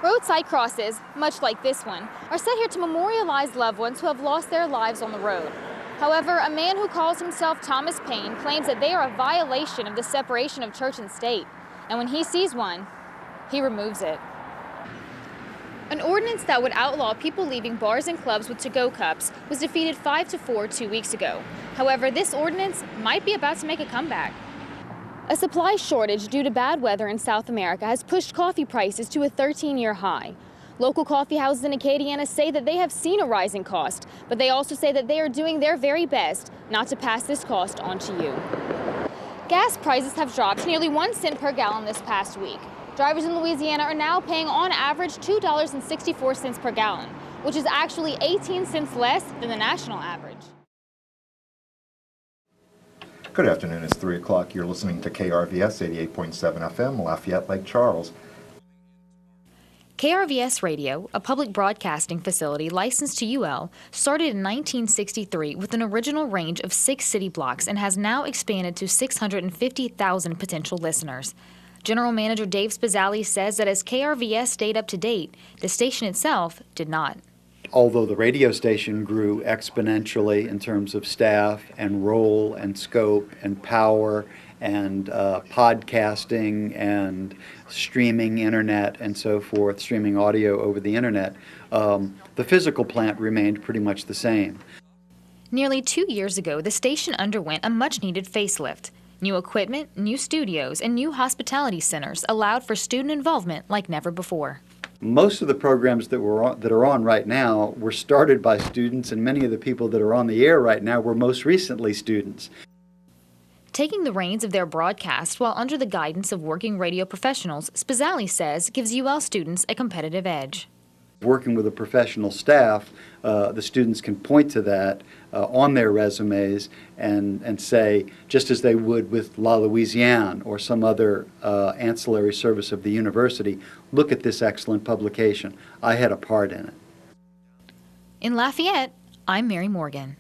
Roadside crosses, much like this one, are set here to memorialize loved ones who have lost their lives on the road. However, a man who calls himself Thomas Paine claims that they are a violation of the separation of church and state. And when he sees one, he removes it. An ordinance that would outlaw people leaving bars and clubs with to-go cups was defeated 5-4 2 weeks ago. However, this ordinance might be about to make a comeback. A supply shortage due to bad weather in South America has pushed coffee prices to a 13-year high. Local coffee houses in Acadiana say that they have seen a rise in cost, but they also say that they are doing their very best not to pass this cost on to you. Gas prices have dropped nearly 1 cent per gallon this past week. Drivers in Louisiana are now paying on average $2.64 per gallon, which is actually 18 cents less than the national average. Good afternoon, it's 3 o'clock. You're listening to KRVS 88.7 FM, Lafayette, Lake Charles. KRVS Radio, a public broadcasting facility licensed to UL, started in 1963 with an original range of 6 city blocks and has now expanded to 650,000 potential listeners. General Manager Dave Spezialy says that as KRVS stayed up to date, the station itself did not. Although the radio station grew exponentially in terms of staff and role and scope and power and podcasting and streaming internet and so forth, streaming audio over the internet, the physical plant remained pretty much the same. Nearly 2 years ago, the station underwent a much-needed facelift. New equipment, new studios, and new hospitality centers allowed for student involvement like never before. Most of the programs that are on right now were started by students, and many of the people that are on the air right now were most recently students. Taking the reins of their broadcast while under the guidance of working radio professionals, Spezialy says gives UL students a competitive edge. Working with a professional staff, the students can point to that on their resumes and say, just as they would with La Louisiane or some other ancillary service of the university, look at this excellent publication. I had a part in it. In Lafayette, I'm Mary Morgan.